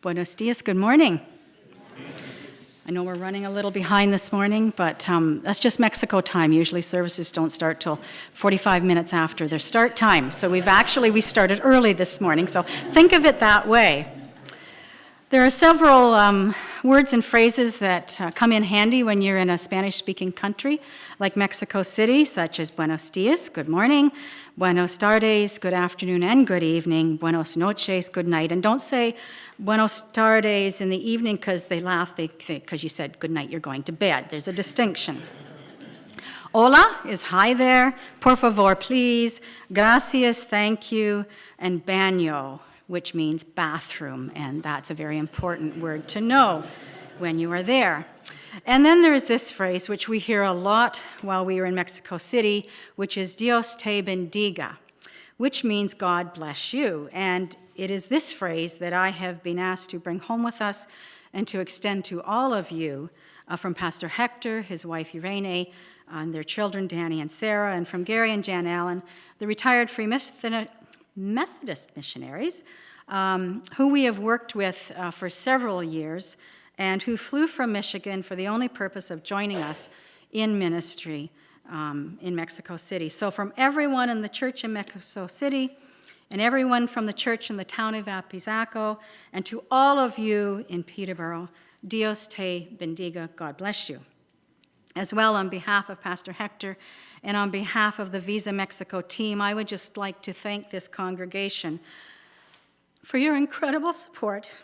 Buenos dias, good morning. I know we're running a little behind this morning, but that's just Mexico time. Usually services don't start till 45 minutes after their start time. So we started early this morning, so think of it that way. There are several words and phrases that come in handy when you're in a Spanish-speaking country, like Mexico City, such as buenos dias, good morning, buenos tardes, good afternoon and good evening, buenos noches, good night. And don't say buenos tardes in the evening because they laugh, because you said good night, you're going to bed. There's a distinction. Hola is hi there, por favor, please, gracias, thank you, and baño, which means bathroom, and that's a very important word to know when you are there. And then there is this phrase, which we hear a lot while we were in Mexico City, which is Dios te bendiga, which means God bless you. And it is this phrase that I have been asked to bring home with us and to extend to all of you from Pastor Hector, his wife Irene, and their children Danny and Sarah, and from Gary and Jan Allen, the retired Free Methodist missionaries, who we have worked with for several years and who flew from Michigan for the only purpose of joining us in ministry in Mexico City. So from everyone in the church in Mexico City and everyone from the church in the town of Apizaco and to all of you in Peterborough, Dios te bendiga, God bless you. As well, on behalf of Pastor Hector and on behalf of the Visa Mexico team, I would just like to thank this congregation for your incredible support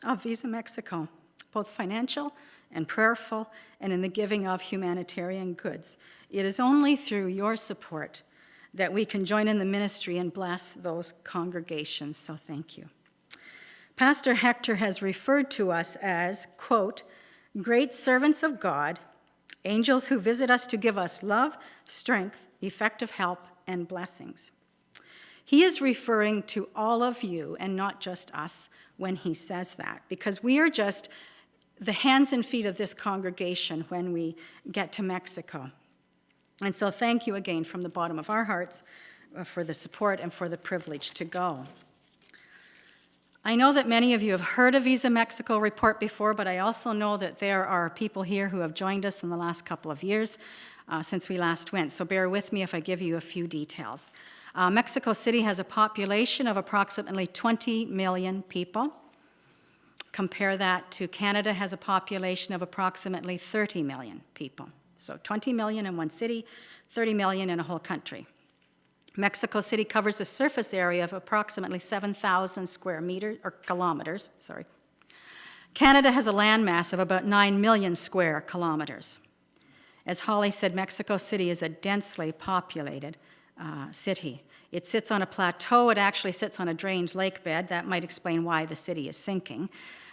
of Visa Mexico, both financial and prayerful, and in the giving of humanitarian goods. It is only through your support that we can join in the ministry and bless those congregations, so thank you. Pastor Hector has referred to us as, quote, great servants of God, angels who visit us to give us love, strength, effective help, and blessings. He is referring to all of you and not just us when he says that, because we are just the hands and feet of this congregation when we get to Mexico. And so thank you again from the bottom of our hearts for the support and for the privilege to go. I know that many of you have heard of Visa Mexico report before, but I also know that there are people here who have joined us in the last couple of years since we last went, so bear with me if I give you a few details. Mexico City has a population of approximately 20 million people. Compare that to Canada has a population of approximately 30 million people. So 20 million in one city, 30 million in a whole country. Mexico City covers a surface area of approximately 7,000 square meters, or kilometers, sorry. Canada has a landmass of about 9 million square kilometers. As Holly said, Mexico City is a densely populated city. It sits on a plateau. It actually sits on a drained lake bed. That might explain why the city is sinking.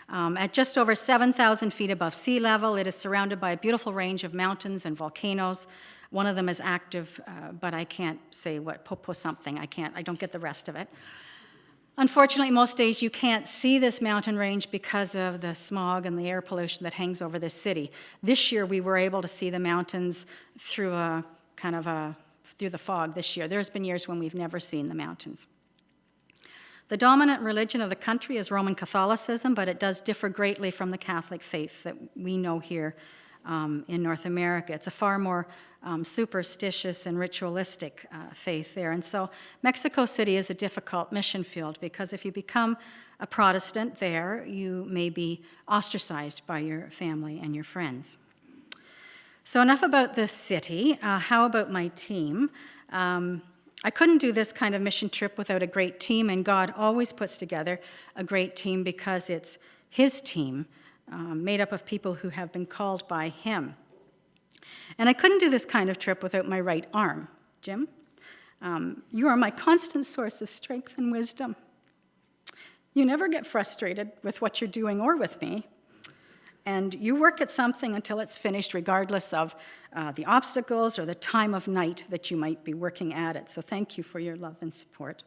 At just over 7,000 feet above sea level, it is surrounded by a beautiful range of mountains and volcanoes. One of them is active, but I can't say what, Popo something. I don't get the rest of it. Unfortunately, most days you can't see this mountain range because of the smog and the air pollution that hangs over this city. This year, we were able to see the mountains through through the fog this year. There's been years when we've never seen the mountains. The dominant religion of the country is Roman Catholicism, but it does differ greatly from the Catholic faith that we know here in North America. It's a far more superstitious and ritualistic faith there. And so Mexico City is a difficult mission field because if you become a Protestant there, you may be ostracized by your family and your friends. So enough about this city. How about my team? I couldn't do this kind of mission trip without a great team, and God always puts together a great team because it's his team, made up of people who have been called by him. And I couldn't do this kind of trip without my right arm. Jim, you are my constant source of strength and wisdom. You never get frustrated with what you're doing or with me. And you work at something until it's finished, regardless of the obstacles or the time of night that you might be working at it. So thank you for your love and support.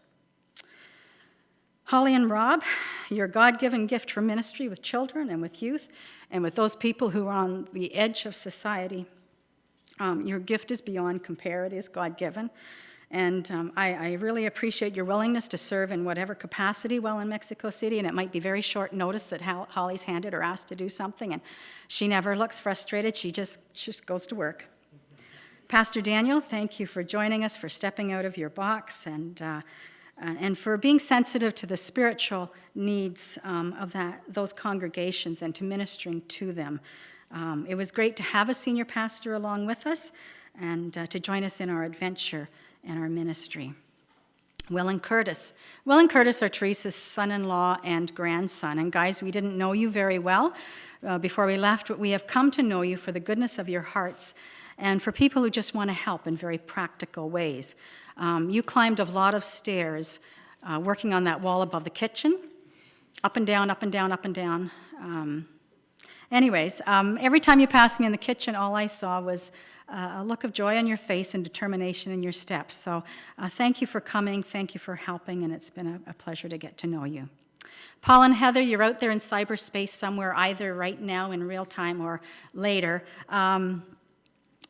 Holly and Rob, your God-given gift for ministry with children and with youth and with those people who are on the edge of society. Your gift is beyond compare. It is God-given. And I really appreciate your willingness to serve in whatever capacity while in Mexico City, and it might be very short notice that Holly's handed or asked to do something, and she never looks frustrated. She just goes to work. Pastor Daniel, thank you for joining us, for stepping out of your box, and for being sensitive to the spiritual needs of those congregations and to ministering to them. It was great to have a senior pastor along with us and to join us in our adventure and our ministry. Will and Curtis. Will and Curtis are Teresa's son-in-law and grandson. And guys, we didn't know you very well before we left, but we have come to know you for the goodness of your hearts and for people who just want to help in very practical ways. You climbed a lot of stairs working on that wall above the kitchen, up and down, up and down, up and down. Anyways, every time you passed me in the kitchen, all I saw was a look of joy on your face and determination in your steps. So thank you for coming, thank you for helping, and it's been a pleasure to get to know you. Paul and Heather, you're out there in cyberspace somewhere, either right now in real time or later.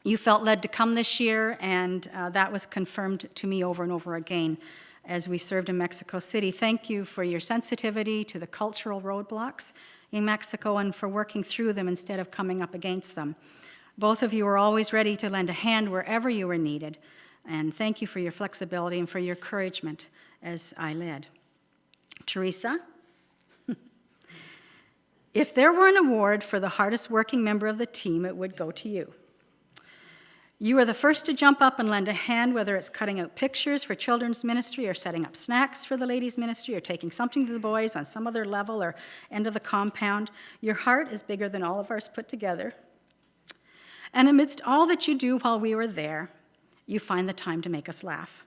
You felt led to come this year, and that was confirmed to me over and over again as we served in Mexico City. Thank you for your sensitivity to the cultural roadblocks in Mexico and for working through them instead of coming up against them. Both of you were always ready to lend a hand wherever you were needed, and thank you for your flexibility and for your encouragement as I led. Teresa, if there were an award for the hardest working member of the team, it would go to you. You are the first to jump up and lend a hand, whether it's cutting out pictures for children's ministry or setting up snacks for the ladies' ministry or taking something to the boys on some other level or end of the compound. Your heart is bigger than all of ours put together. And amidst all that you do while we were there, you find the time to make us laugh.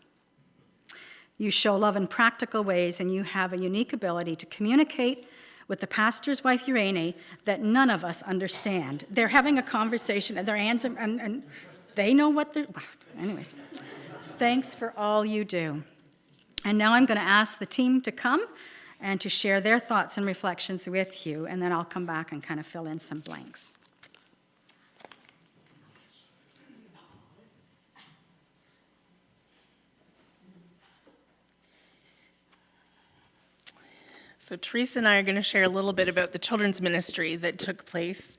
You show love in practical ways, and you have a unique ability to communicate with the pastor's wife, Irene, that none of us understand. They're having a conversation, and their hands are, and they know what they're... Anyways, thanks for all you do. And now I'm going to ask the team to come and to share their thoughts and reflections with you, and then I'll come back and kind of fill in some blanks. So Teresa and I are going to share a little bit about the children's ministry that took place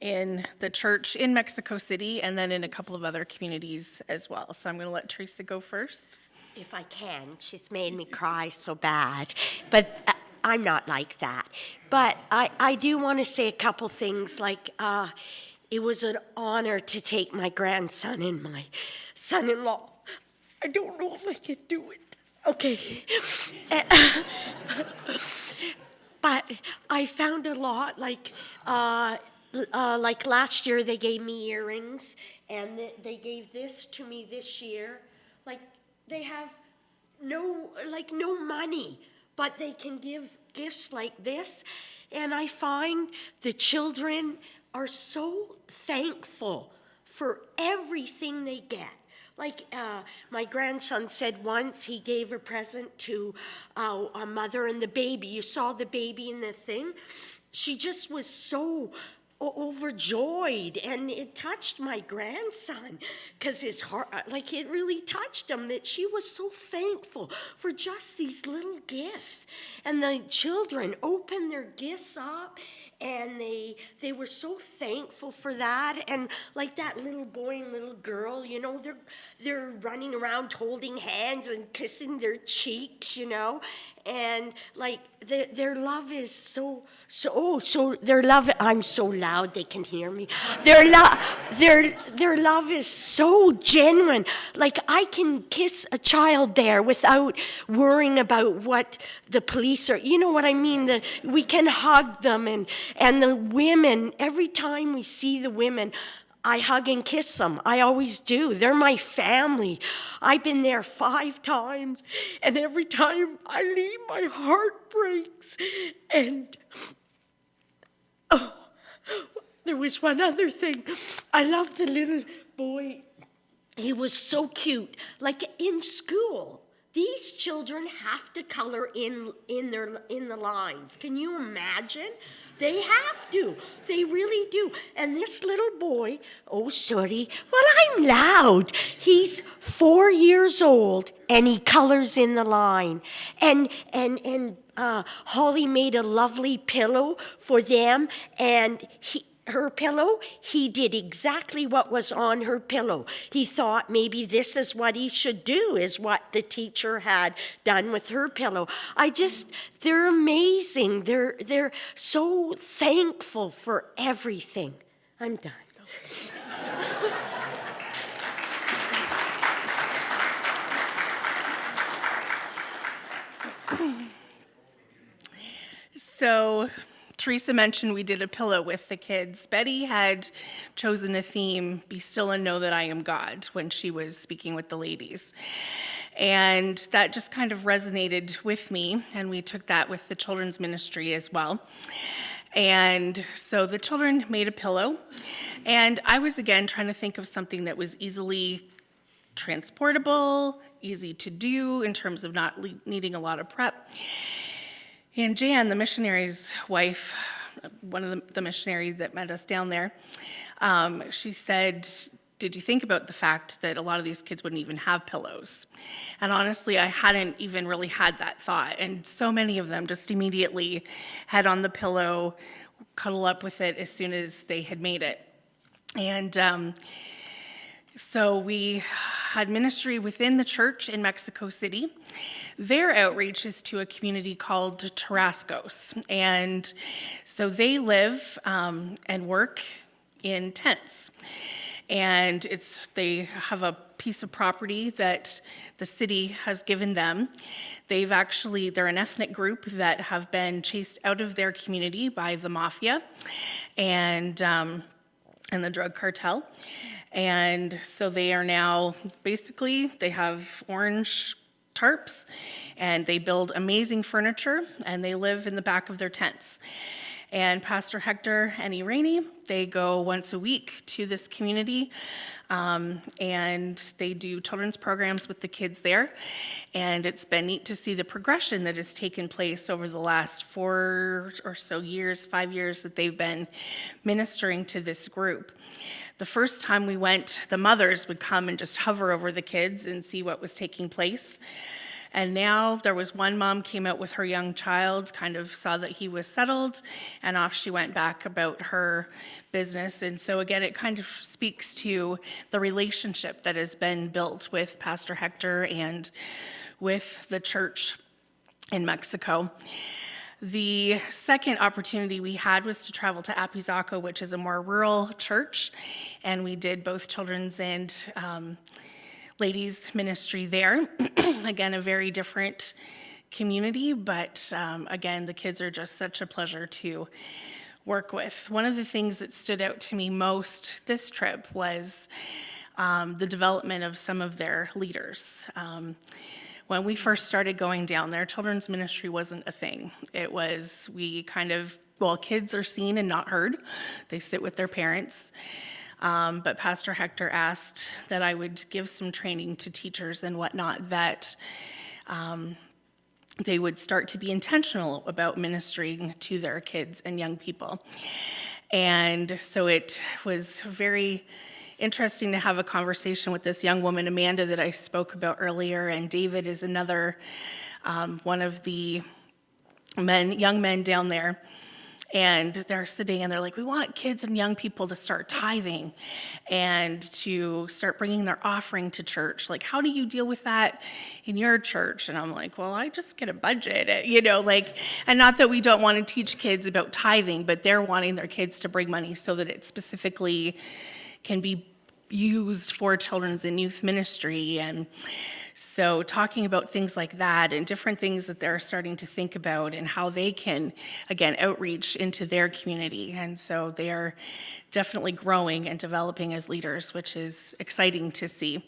in the church in Mexico City and then in a couple of other communities as well. So I'm going to let Teresa go first. If I can. She's made me cry so bad. But I'm not like that. But I do want to say a couple things, like it was an honor to take my grandson and my son-in-law. I don't know if I can do it. Okay. But I found a lot, like last year they gave me earrings, and they gave this to me this year. Like, they have no money, but they can give gifts like this. And I find the children are so thankful for everything they get. Like my grandson said once, he gave a present to a mother and the baby. You saw the baby in the thing. She just was so overjoyed, and it touched my grandson because his heart, like, it really touched him that she was so thankful for just these little gifts. And the children opened their gifts up, and they were so thankful for that. And like that little boy and little girl, you know, they're running around holding hands and kissing their cheeks, you know. And like their love is so their love, I'm so loud they can hear me. Their love is so genuine. Like, I can kiss a child there without worrying about what the police are, you know what I mean? We can hug them, and the women, every time we see the women, I hug and kiss them. I always do. They're my family. I've been there 5 times, and every time I leave, my heart breaks. And there was one other thing. I love the little boy. He was so cute. Like, in school, these children have to color in the lines. Can you imagine? They have to. They really do. And this little boy, oh, sorry, well, I'm loud. He's 4 years old, and he colors in the line. And Holly made a lovely pillow for them, and her pillow, he did exactly what was on her pillow. He thought maybe this is what he should do, is what the teacher had done with her pillow. They're amazing. They're so thankful for everything. I'm done. So Teresa mentioned we did a pillow with the kids. Betty had chosen a theme, Be Still and Know That I Am God, when she was speaking with the ladies. And that just kind of resonated with me, and we took that with the children's ministry as well. And so the children made a pillow, and I was again trying to think of something that was easily transportable, easy to do in terms of not needing a lot of prep. And Jan, the missionary's wife, one of the missionaries that met us down there, she said, did you think about the fact that a lot of these kids wouldn't even have pillows? And honestly, I hadn't even really had that thought. And so many of them just immediately head on the pillow, cuddle up with it as soon as they had made it. And so we had ministry within the church in Mexico City. Their outreach is to a community called Tarascos. And so they live and work in tents. And they have a piece of property that the city has given them. They're an ethnic group that have been chased out of their community by the mafia and the drug cartel. And so they are now, they have orange tarps, and they build amazing furniture, and they live in the back of their tents. And Pastor Hector and Irene, they go once a week to this community, and they do children's programs with the kids there. And it's been neat to see the progression that has taken place over the last 4 or so years, 5 years that they've been ministering to this group. The first time we went, the mothers would come and just hover over the kids and see what was taking place. And now there was one mom came out with her young child, kind of saw that he was settled, and off she went back about her business. And so again, it kind of speaks to the relationship that has been built with Pastor Hector and with the church in Mexico. The second opportunity we had was to travel to Apizaco, which is a more rural church, and we did both children's and ladies ministry there. Again, a very different community, but again, the kids are just such a pleasure to work with. One of the things that stood out to me most this trip was the development of some of their leaders. When we first started going down there, children's ministry wasn't a thing. It was, kids are seen and not heard. They sit with their parents. But Pastor Hector asked that I would give some training to teachers and whatnot, that they would start to be intentional about ministering to their kids and young people. And so it was very interesting to have a conversation with this young woman, Amanda, that I spoke about earlier, and David is another one of the young men down there. And they're sitting and they're like, we want kids and young people to start tithing and to start bringing their offering to church. Like, how do you deal with that in your church? And I'm like, well, I just get a budget, and not that we don't want to teach kids about tithing, but they're wanting their kids to bring money so that it specifically can be used for children's and youth ministry. And so talking about things like that and different things that they're starting to think about and how they can, again, outreach into their community. And so they are definitely growing and developing as leaders, which is exciting to see.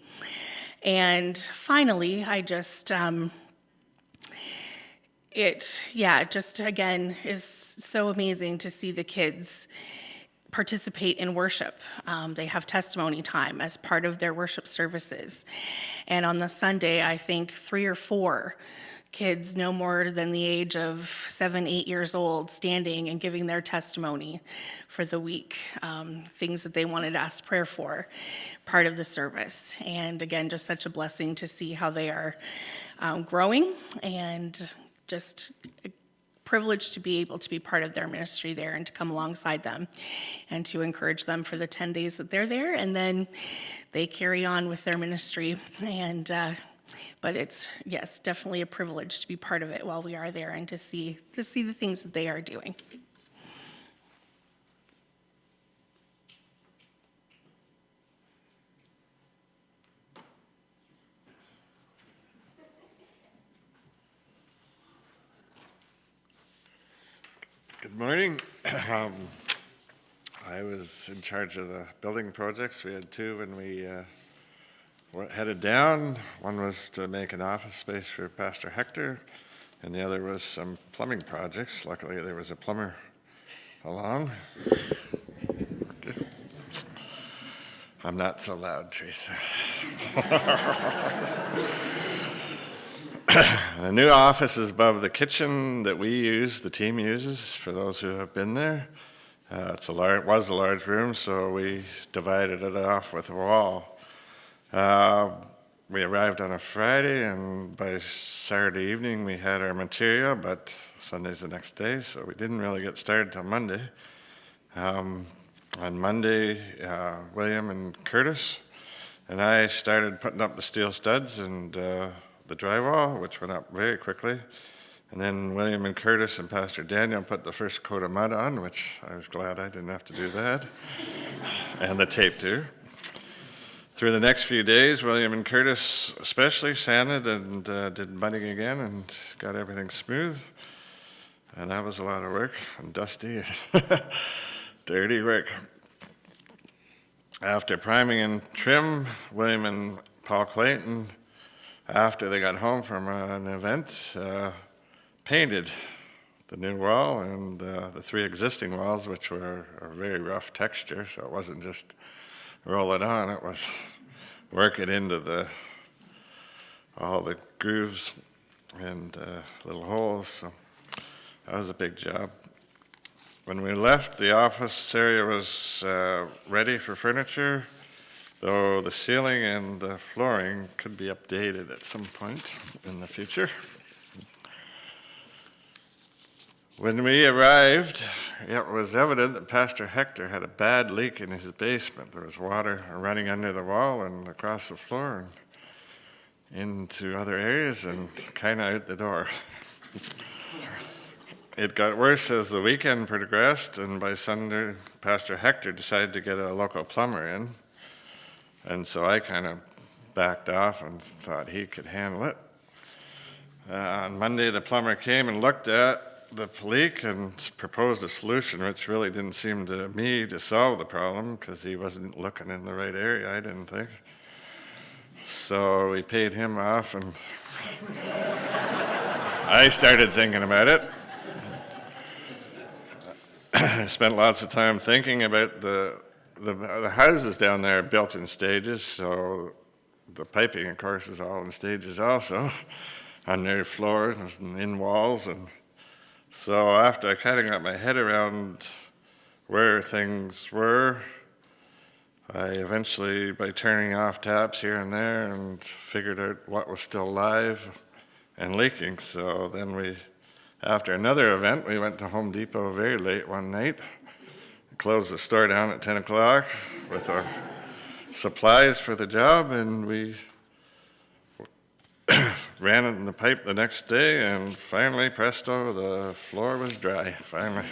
And finally, I just, again, is so amazing to see the kids participate in worship. They have testimony time as part of their worship services. And on the Sunday, I think 3 or 4 kids no more than the age of 7, 8 years old standing and giving their testimony for the week, things that they wanted to ask prayer for, part of the service. And again, just such a blessing to see how they are growing, and just a privilege to be able to be part of their ministry there and to come alongside them and to encourage them for the 10 days that they're there, and then they carry on with their ministry. And but it's, yes, definitely a privilege to be part of it while we are there and to see the things that they are doing. Good morning. I was in charge of the building projects. We had two when we headed down. One was to make an office space for Pastor Hector, and the other was some plumbing projects. Luckily, there was a plumber along. Okay. I'm not so loud, Teresa. The new office is above the kitchen that we use, the team uses, for those who have been there. It was a large room, so we divided it off with a wall. We arrived on a Friday, and by Saturday evening we had our material, but Sunday's the next day, so we didn't really get started till Monday. On Monday, William and Curtis and I started putting up the steel studs and the drywall, which went up very quickly. And then William and Curtis and Pastor Daniel put the first coat of mud on, which I was glad I didn't have to do that, and the tape too. Through the next few days, William and Curtis especially sanded and did mudding again and got everything smooth. And that was a lot of work, and dusty, dirty work. After priming and trim, William and Paul Clayton, after they got home from an event, painted the new wall and the three existing walls, which were a very rough texture, so it wasn't just roll it on, it was work it into all the grooves and little holes, so that was a big job. When we left, the office area was ready for furniture, though the ceiling and the flooring could be updated at some point in the future. When we arrived, it was evident that Pastor Hector had a bad leak in his basement. There was water running under the wall and across the floor and into other areas and kind of out the door. It got worse as the weekend progressed, and by Sunday, Pastor Hector decided to get a local plumber in. And so I kind of backed off and thought he could handle it. On Monday, the plumber came and looked at the leak and proposed a solution, which really didn't seem to me to solve the problem because he wasn't looking in the right area, I didn't think. So we paid him off, and I started thinking about it. I spent lots of time thinking about the houses down there are built in stages, so the piping, of course, is all in stages also, on their floors and in walls. And so after I kind of got my head around where things were, I eventually, by turning off taps here and there, and figured out what was still live and leaking. So then after another event, we went to Home Depot very late one night, closed the store down at 10 o'clock with our supplies for the job, and we ran it in the pipe the next day, and finally, presto, the floor was dry, finally.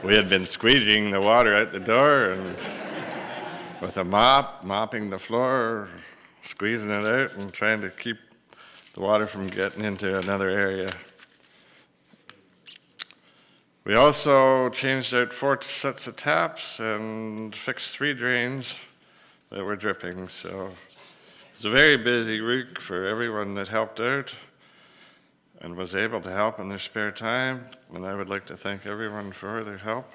We had been squeegeeing the water out the door, and with a mop, mopping the floor, squeezing it out, and trying to keep the water from getting into another area. We also changed out 4 sets of taps and fixed 3 drains that were dripping. So it was a very busy week for everyone that helped out and was able to help in their spare time. And I would like to thank everyone for their help,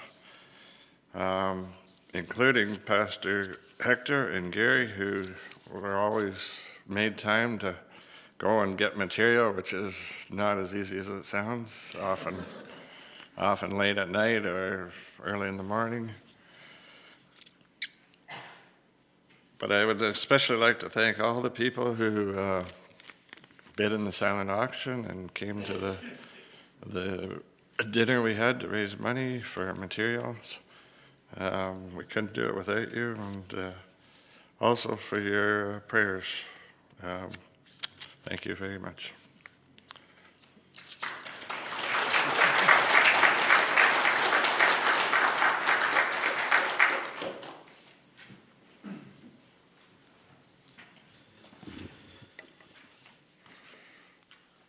including Pastor Hector and Gary, who were always made time to go and get material, which is not as easy as it sounds, often late at night or early in the morning. But I would especially like to thank all the people who bid in the silent auction and came to the dinner we had to raise money for materials. We couldn't do it without you, and also for your prayers. Thank you very much.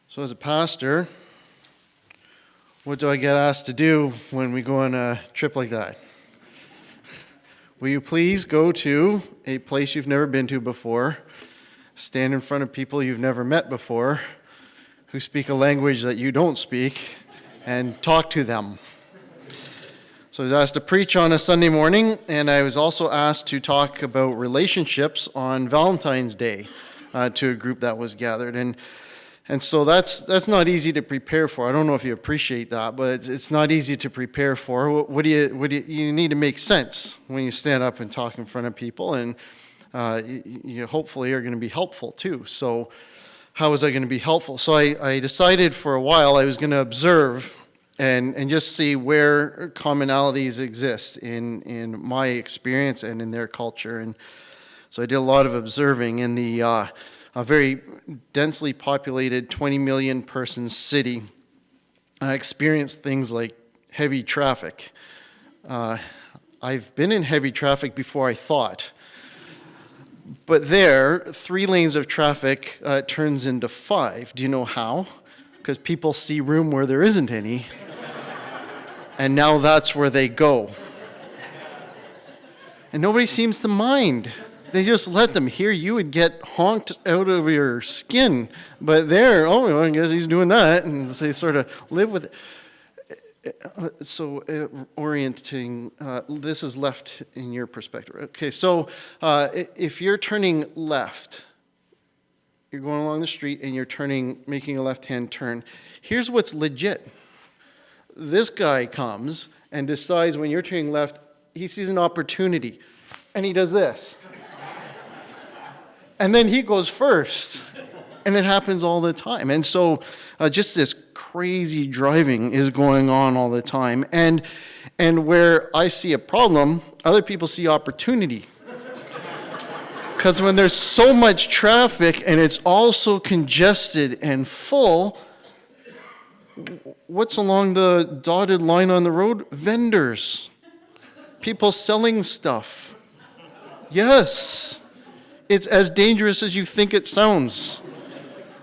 So as a pastor, what do I get asked to do when we go on a trip like that? Will you please go to a place you've never been to before, stand in front of people you've never met before, who speak a language that you don't speak, and talk to them? So I was asked to preach on a Sunday morning, and I was also asked to talk about relationships on Valentine's Day to a group that was gathered. And so that's not easy to prepare for. I don't know if you appreciate that, but it's not easy to prepare for. You need to make sense when you stand up and talk in front of people, and you hopefully are going to be helpful too. So how was I going to be helpful? So I decided for a while I was going to observe and just see where commonalities exist in my experience and in their culture. And so I did a lot of observing in the a very densely populated 20 million person city. I experienced things like heavy traffic. I've been in heavy traffic before, I thought. But there, 3 lanes of traffic turns into 5. Do you know how? Because people see room where there isn't any. And now that's where they go. And nobody seems to mind. They just let them. Here you would get honked out of your skin. But there, oh, well, I guess he's doing that. And they sort of live with it. So orienting, this is left in your perspective. Okay, so if you're turning left, you're going along the street and you're making a left-hand turn. Here's what's legit. This guy comes and decides when you're turning left, he sees an opportunity. And he does this. And then he goes first. And it happens all the time. And so just this crazy driving is going on all the time. And where I see a problem, other people see opportunity. Because when there's so much traffic and it's all so congested and full, what's along the dotted line on the road? Vendors. People selling stuff. Yes. It's as dangerous as you think it sounds.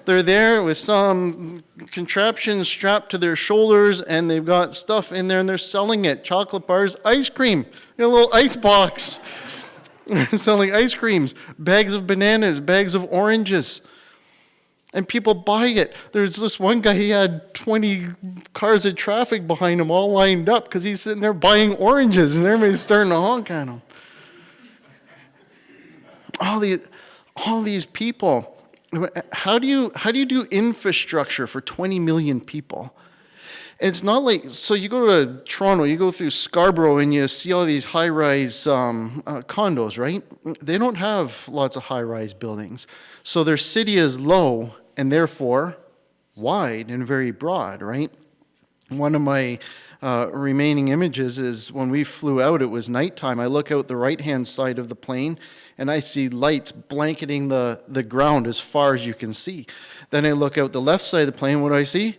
They're there with some contraption strapped to their shoulders, and they've got stuff in there, and they're selling it. Chocolate bars, ice cream, in a little ice box. They're selling ice creams, bags of bananas, bags of oranges. And people buy it. There's this one guy, he had 20 cars of traffic behind him all lined up because he's sitting there buying oranges, and everybody's starting to honk at him. All these people. How do you do infrastructure for 20 million people? It's not like, so you go to Toronto, you go through Scarborough and you see all these high-rise condos, right? They don't have lots of high-rise buildings. So their city is low and therefore wide and very broad, right? One of my remaining images is when we flew out, it was nighttime. I look out the right-hand side of the plane and I see lights blanketing the ground as far as you can see. Then I look out the left side of the plane, what do I see?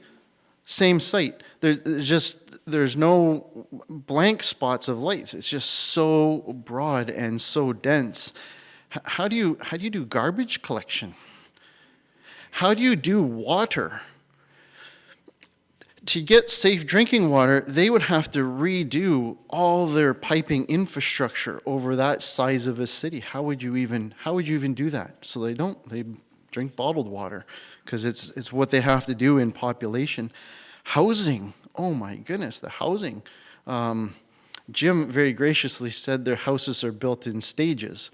Same sight. There's no blank spots of lights. It's just so broad and so dense. How do you do garbage collection? How do you do water? To get safe drinking water, they would have to redo all their piping infrastructure over that size of a city. How would you even do that? So they drink bottled water because it's what they have to do in population. Housing, oh my goodness, the housing. Jim very graciously said their houses are built in stages.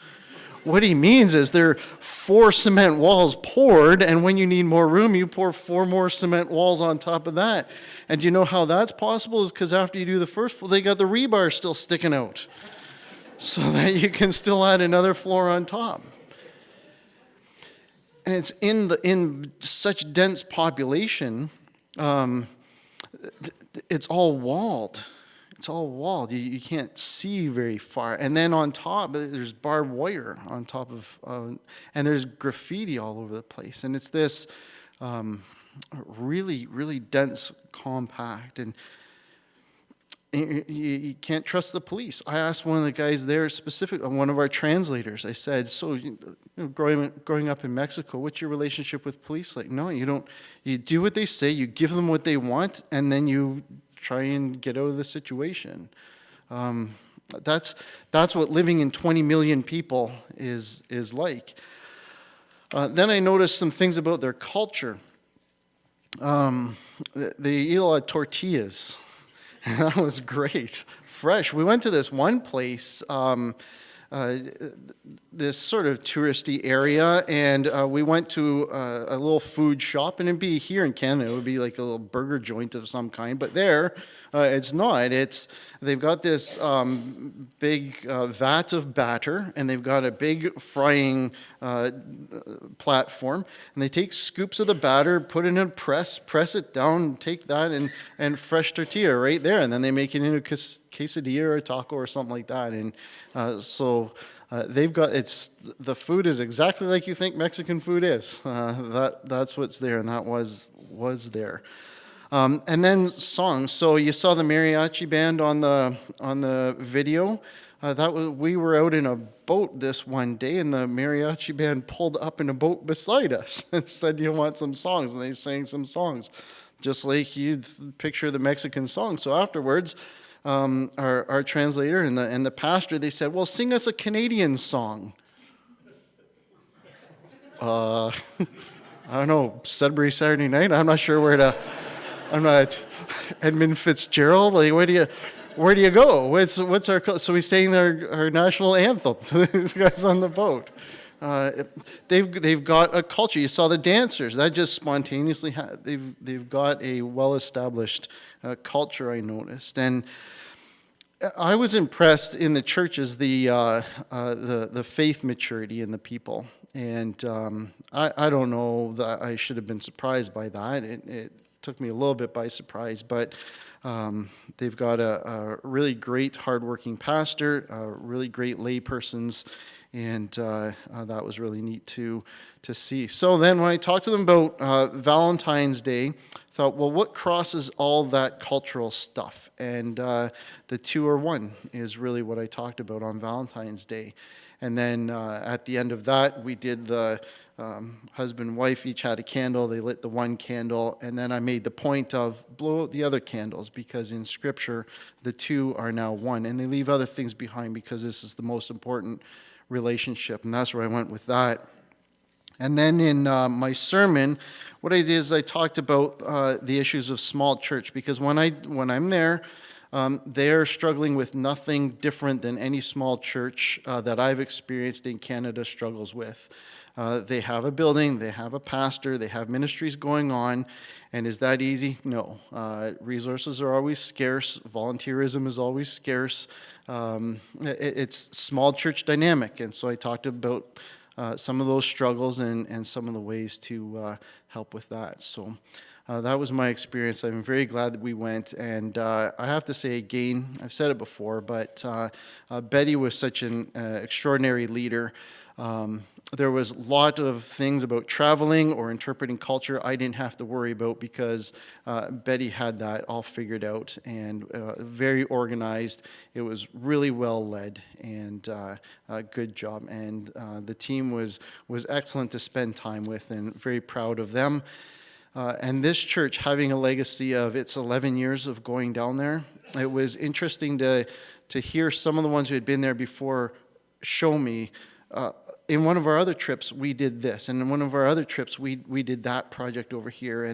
What he means is there are 4 cement walls poured, and when you need more room, you pour 4 more cement walls on top of that. And do you know how that's possible? Is because after you do the first floor, they got the rebar still sticking out, so that you can still add another floor on top. And it's in such dense population, it's all walled. It's all walled. You can't see very far. And then on top, there's barbed wire on top of, and there's graffiti all over the place. And it's this really, really dense, compact. And you can't trust the police. I asked one of the guys there, specifically, one of our translators, I said, so growing up in Mexico, what's your relationship with police like? No, you don't. You do what they say, you give them what they want, and then you try and get out of the situation. That's what living in 20 million people is like. Then I noticed some things about their culture. They eat a lot of tortillas. That was great. Fresh. We went to this one place, this sort of touristy area, and we went to a little food shop, and it'd be here in Canada, it would be like a little burger joint of some kind, but there, it's not. They've got this big vat of batter, and they've got a big frying platform, and they take scoops of the batter, put it in a press it down, take that, and fresh tortilla right there, and then they make it into a quesadilla or a taco or something like that, and they've got, the food is exactly like you think Mexican food is. That's what's there, and that was there. And then songs. So you saw the mariachi band on the video. We were out in a boat this one day, and the mariachi band pulled up in a boat beside us and said, "Do you want some songs?" And they sang some songs, just like you'd picture the Mexican song. So afterwards, our translator and the pastor, they said, "Well, sing us a Canadian song." I don't know, Sudbury Saturday Night. I'm not sure where to. I'm not Edmund Fitzgerald. Like, where do you go? What's our? So we sang our national anthem to these guys on the boat. They've got a culture. You saw the dancers. That just spontaneously. They've got a well-established culture. I noticed, and I was impressed in the churches the faith maturity in the people. And I don't know that I should have been surprised by that. It took me a little bit by surprise, but they've got a really great, hardworking pastor, really great laypersons, and that was really neat to see. So then when I talked to them about Valentine's Day, I thought, well, what crosses all that cultural stuff? And the two are one is really what I talked about on Valentine's Day. And then at the end of that, we did the husband and wife each had a candle. They lit the one candle. And then I made the point of blow out the other candles, because in Scripture, the two are now one. And they leave other things behind because this is the most important relationship. And that's where I went with that. And then in my sermon, what I did is I talked about the issues of small church, because when I'm there, they're struggling with nothing different than any small church that I've experienced in Canada struggles with. They have a building, they have a pastor, they have ministries going on, and is that easy? No. Resources are always scarce, volunteerism is always scarce. It's small church dynamic, and so I talked about some of those struggles and some of the ways to help with that. So that was my experience. I'm very glad that we went, and I have to say again, I've said it before, but Betty was such an extraordinary leader. There was a lot of things about traveling or interpreting culture I didn't have to worry about, because Betty had that all figured out, and very organized. It was really well led, and a good job. And the team was excellent to spend time with, and very proud of them. And this church having a legacy of its 11 years of going down there, it was interesting to hear some of the ones who had been there before show me. In one of our other trips, we did this, and in one of our other trips, we did that project over here,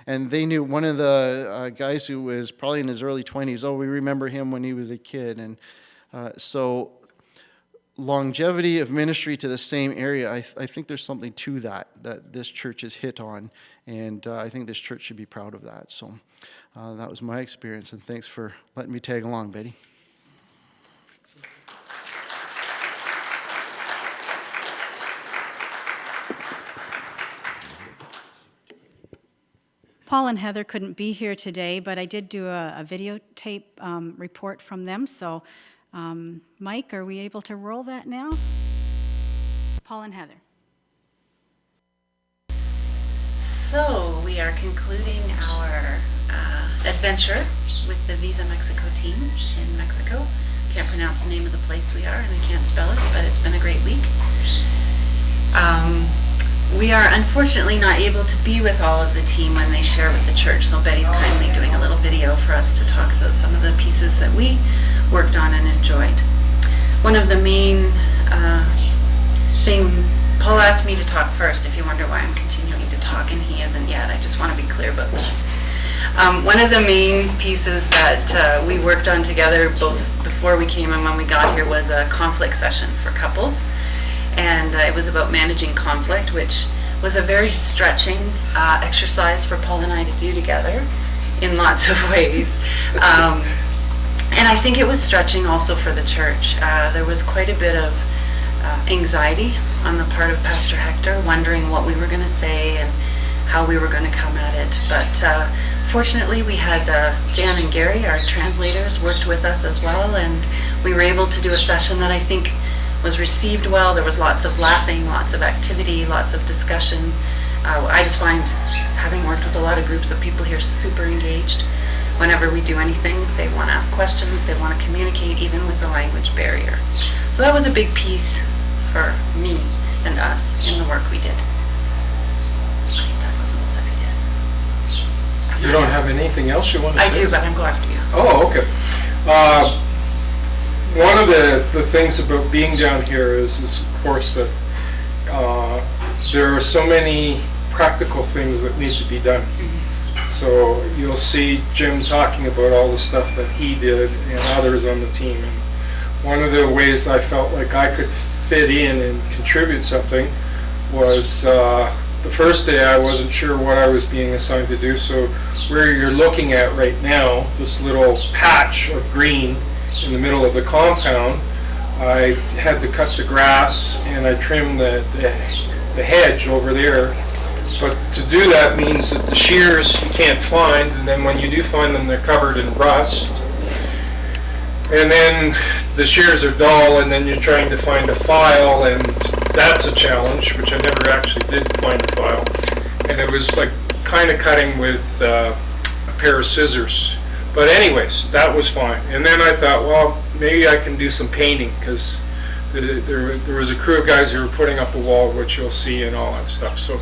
and they knew one of the guys who was probably in his early 20s. Oh, we remember him when he was a kid, and so longevity of ministry to the same area, I think there's something to that this church has hit on, and I think this church should be proud of that. So that was my experience, and thanks for letting me tag along, Betty. Paul and Heather couldn't be here today, but I did do a videotape report from them. So, Mike, are we able to roll that now? Paul and Heather. So we are concluding our adventure with the Visa Mexico team in Mexico. Can't pronounce the name of the place we are, and I can't spell it, but it's been a great week. We are unfortunately not able to be with all of the team when they share with the church, so Betty's kindly doing a little video for us to talk about some of the pieces that we worked on and enjoyed. One of the main things, Paul asked me to talk first, if you wonder why I'm continuing to talk, and he isn't yet. I just want to be clear about that. One of the main pieces that we worked on together, both before we came and when we got here, was a conflict session for couples. And it was about managing conflict, which was a very stretching exercise for Paul and I to do together in lots of ways. And I think it was stretching also for the church. There was quite a bit of anxiety on the part of Pastor Hector, wondering what we were going to say and how we were going to come at it. But fortunately, we had Jan and Gary, our translators, worked with us as well, and we were able to do a session that I think was received well. There was lots of laughing, lots of activity, lots of discussion. I just find, having worked with a lot of groups of people here, super engaged. Whenever we do anything, they want to ask questions, they want to communicate, even with the language barrier. So that was a big piece for me and us in the work we did. I think that was most of it. You don't have anything else you want to say? I do, but I'm going after you. Oh, okay. One of the things about being down here is of course, that there are so many practical things that need to be done. So you'll see Jim talking about all the stuff that he did and others on the team. And one of the ways I felt like I could fit in and contribute something was the first day I wasn't sure what I was being assigned to do. So where you're looking at right now, this little patch of green in the middle of the compound, I had to cut the grass and I trimmed the hedge over there. But to do that means that the shears you can't find, and then when you do find them, they're covered in rust. And then the shears are dull, and then you're trying to find a file, and that's a challenge, which I never actually did find a file. And it was like kind of cutting with a pair of scissors. But anyways, that was fine. And then I thought, well, maybe I can do some painting, because there was a crew of guys who were putting up a wall, which you'll see, and all that stuff. So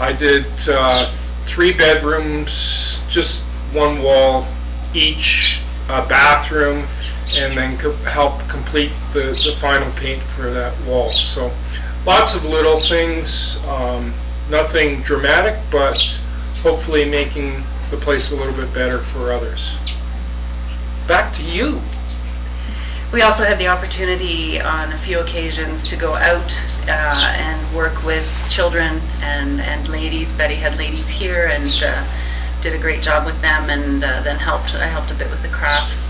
I did 3 bedrooms, just one wall each, a bathroom, and then help complete the final paint for that wall. So lots of little things, nothing dramatic, but hopefully making the place a little bit better for others. Back to you. We also had the opportunity on a few occasions to go out and work with children and ladies. Betty had ladies here and did a great job with them, and then I helped a bit with the crafts.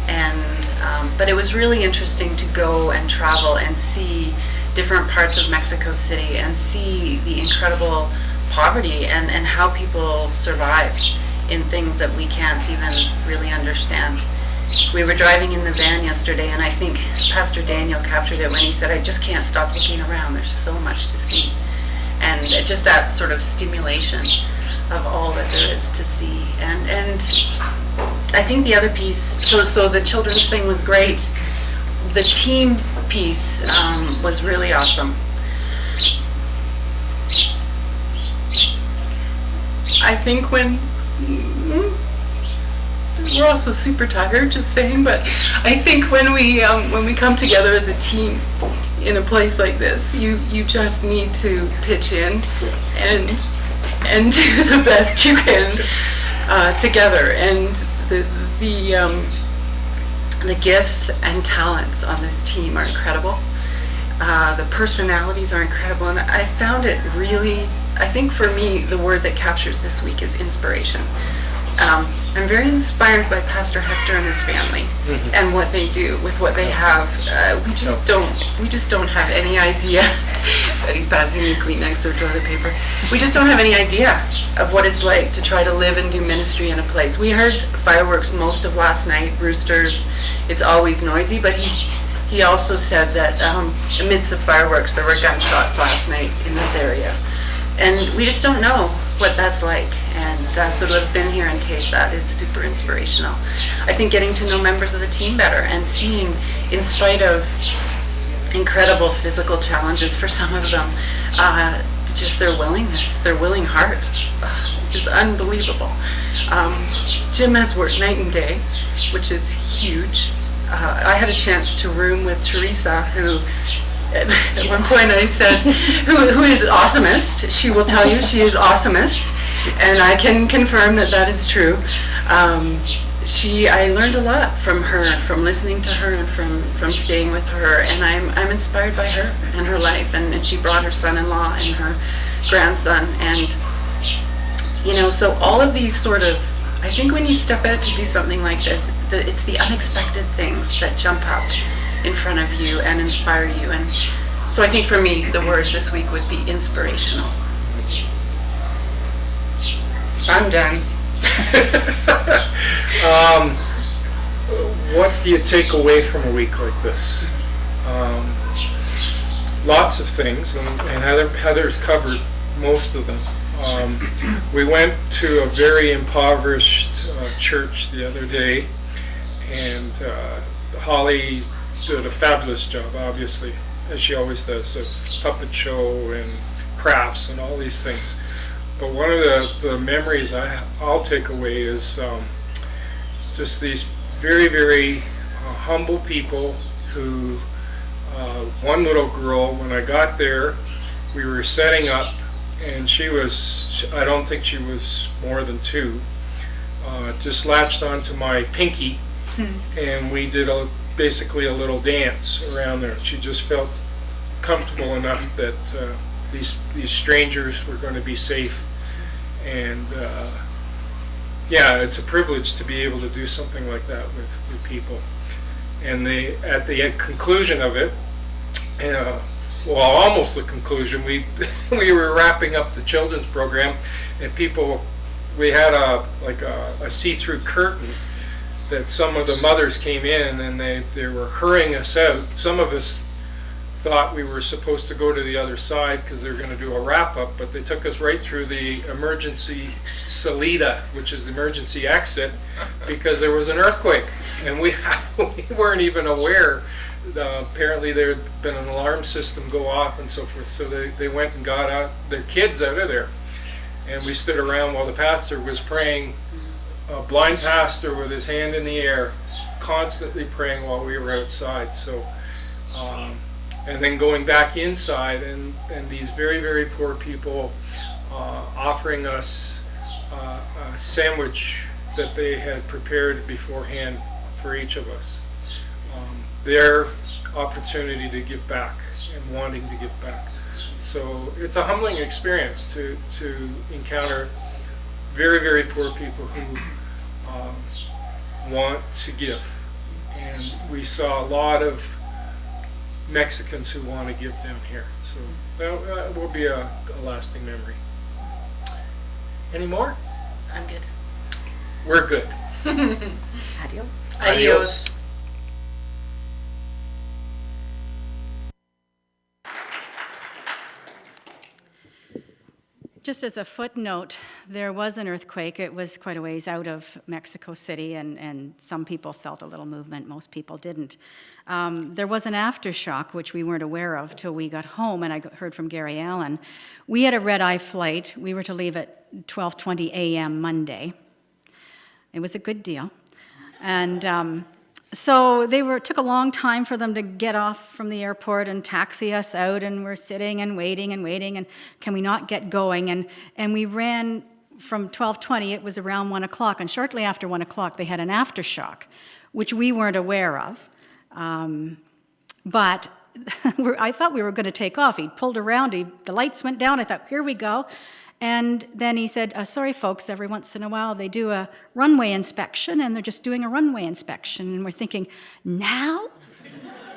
And but it was really interesting to go and travel and see different parts of Mexico City and see the incredible poverty and how people survive in things that we can't even really understand. We were driving in the van yesterday, and I think Pastor Daniel captured it when he said, "I just can't stop looking around. There's so much to see." And just that sort of stimulation of all that there is to see. And I think the other piece, so the children's thing was great. The team piece was really awesome. I think when we're also super tired, just saying, but I think when we come together as a team in a place like this, you just need to pitch in and do the best you can together. And The gifts and talents on this team are incredible. The personalities are incredible, and I found it really, I think for me, the word that captures this week is inspiration. I'm very inspired by Pastor Hector and his family and what they do with what they have. We just don't have any idea that he's passing me Kleenex or toilet paper. We just don't have any idea of what it's like to try to live and do ministry in a place. We heard fireworks most of last night, roosters. It's always noisy, but he also said that amidst the fireworks there were gunshots last night in this area. And we just don't know what that's like. And so to have been here and taste that is super inspirational. I think getting to know members of the team better and seeing, in spite of incredible physical challenges for some of them, just their willingness, their willing heart is unbelievable. Jim has worked night and day, which is huge. I had a chance to room with Teresa, who at one point I said, who is awesomest. She will tell you she is awesomest, and I can confirm that that is true. I learned a lot from her, from listening to her and from staying with her, and I'm inspired by her and her life, and she brought her son-in-law and her grandson, and so all of these sort of, I think when you step out to do something like this, it's the unexpected things that jump up in front of you and inspire you. And so I think for me, the word this week would be inspirational. I'm done. What do you take away from a week like this? Lots of things, and Heather's covered most of them. We went to a very impoverished church the other day, and Holly did a fabulous job, obviously, as she always does, of puppet show and crafts and all these things. But one of the memories I'll take away is just these very, very humble people who, one little girl, when I got there, we were setting up, and I don't think she was more than 2, just latched onto my pinky, and we did basically a little dance around there. She just felt comfortable enough that these strangers were going to be safe, and yeah, it's a privilege to be able to do something like that with people. And at the conclusion of it, well, almost the conclusion, we were wrapping up the children's program, and we had a see-through curtain that some of the mothers came in, and they were hurrying us out. Some of us thought we were supposed to go to the other side because they were going to do a wrap-up, but they took us right through the emergency salida, which is the emergency exit, because there was an earthquake, and we weren't even aware. Apparently there had been an alarm system go off and so forth, so they went and got their kids out of there, and we stood around while the pastor was praying, a blind pastor with his hand in the air, constantly praying while we were outside. So and then going back inside, and these very, very poor people offering us a sandwich that they had prepared beforehand for each of us. Their opportunity to give back and wanting to give back. So it's a humbling experience to encounter very, very poor people who want to give. And we saw a lot of Mexicans who want to give down here. So that will be a lasting memory. Any more? I'm good. We're good. Adios. Adios. Just as a footnote, there was an earthquake. It was quite a ways out of Mexico City, and some people felt a little movement. Most people didn't. There was an aftershock, which we weren't aware of till we got home, and I heard from Gary Allen. We had a red-eye flight. We were to leave at 12:20 a.m. Monday. It was a good deal. And so took a long time for them to get off from the airport and taxi us out, and we're sitting and waiting, and can we not get going? And we ran from 12:20, it was around 1 o'clock, and shortly after 1 o'clock, they had an aftershock, which we weren't aware of. But I thought we were going to take off. He pulled around, the lights went down. I thought, here we go. And then he said, sorry, folks, every once in a while they do a runway inspection, and they're just doing a runway inspection. And we're thinking, now?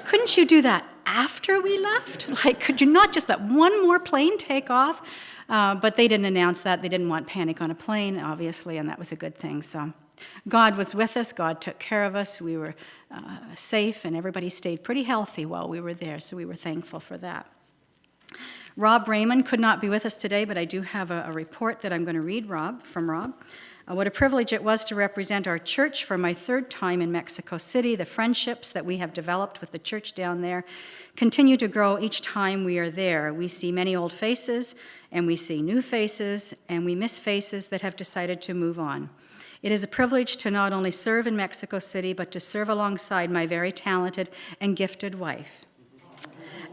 Couldn't you do that after we left? Like, could you not just let one more plane take off? But they didn't announce that. They didn't want panic on a plane, obviously, and that was a good thing. So God was with us. God took care of us. We were safe, and everybody stayed pretty healthy while we were there, so we were thankful for that. Rob Raymond could not be with us today, but I do have a report that I'm going to read from Rob. What a privilege it was to represent our church for my third time in Mexico City. The friendships that we have developed with the church down there continue to grow each time we are there. We see many old faces, and we see new faces, and we miss faces that have decided to move on. It is a privilege to not only serve in Mexico City, but to serve alongside my very talented and gifted wife,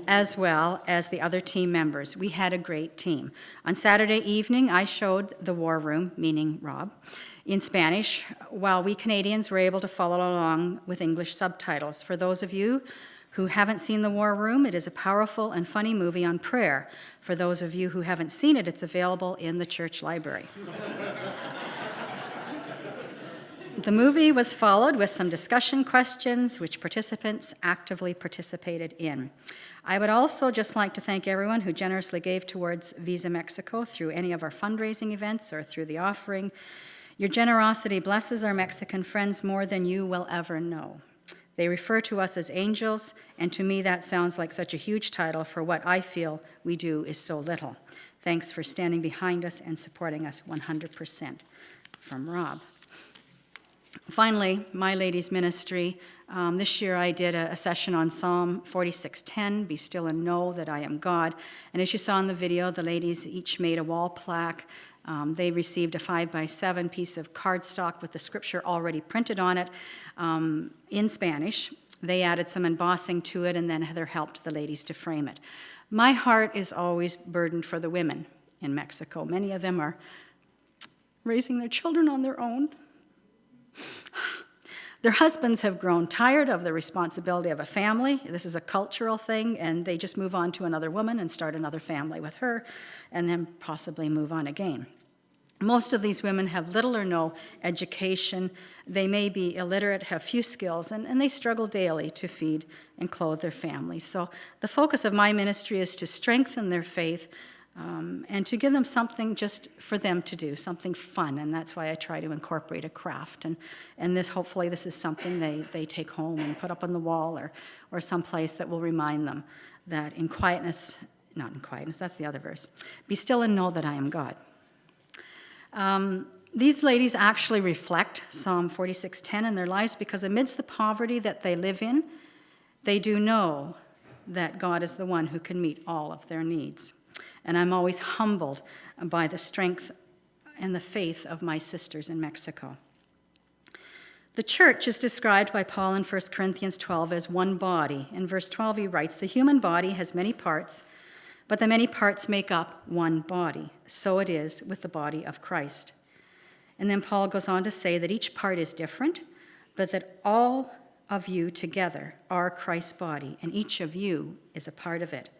as well as the other team members. We had a great team. On Saturday evening, I showed the War Room, meaning Rob, in Spanish, while we Canadians were able to follow along with English subtitles. For those of you who haven't seen the War Room, it is a powerful and funny movie on prayer. For those of you who haven't seen it, it's available in the church library. The movie was followed with some discussion questions, which participants actively participated in. I would also just like to thank everyone who generously gave towards Visa Mexico through any of our fundraising events or through the offering. Your generosity blesses our Mexican friends more than you will ever know. They refer to us as angels, and to me that sounds like such a huge title for what I feel we do is so little. Thanks for standing behind us and supporting us 100%. From Rob. Finally, My Ladies Ministry. This year I did a session on Psalm 46:10, Be still and know that I am God. And as you saw in the video, the ladies each made a wall plaque. They received a 5x7 piece of cardstock with the scripture already printed on it in Spanish. They added some embossing to it, and then Heather helped the ladies to frame it. My heart is always burdened for the women in Mexico. Many of them are raising their children on their own. Their husbands have grown tired of the responsibility of a family. This is a cultural thing, and they just move on to another woman and start another family with her, and then possibly move on again. Most of these women have little or no education. They may be illiterate, have few skills, and they struggle daily to feed and clothe their families. So the focus of my ministry is to strengthen their faith and to give them something just for them to do, something fun, and that's why I try to incorporate a craft. And this, hopefully, this is something they take home and put up on the wall or someplace that will remind them that in quietness, not in quietness, that's the other verse, be still and know that I am God. These ladies actually reflect Psalm 46:10 in their lives because amidst the poverty that they live in, they do know that God is the one who can meet all of their needs. And I'm always humbled by the strength and the faith of my sisters in Mexico. The church is described by Paul in 1 Corinthians 12 as one body. In verse 12 he writes, the human body has many parts, but the many parts make up one body. So it is with the body of Christ. And then Paul goes on to say that each part is different, but that all of you together are Christ's body, and each of you is a part of it.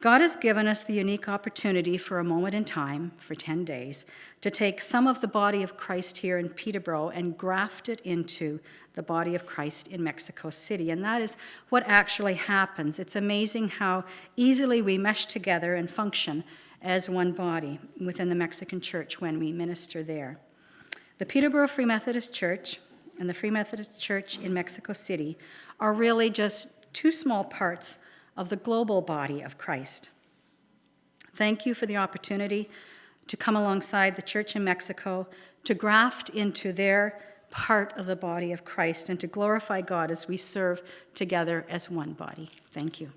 God has given us the unique opportunity for a moment in time, for 10 days, to take some of the body of Christ here in Peterborough and graft it into the body of Christ in Mexico City. And that is what actually happens. It's amazing how easily we mesh together and function as one body within the Mexican church when we minister there. The Peterborough Free Methodist Church and the Free Methodist Church in Mexico City are really just two small parts of the global body of Christ. Thank you for the opportunity to come alongside the church in Mexico, to graft into their part of the body of Christ, and to glorify God as we serve together as one body. Thank you.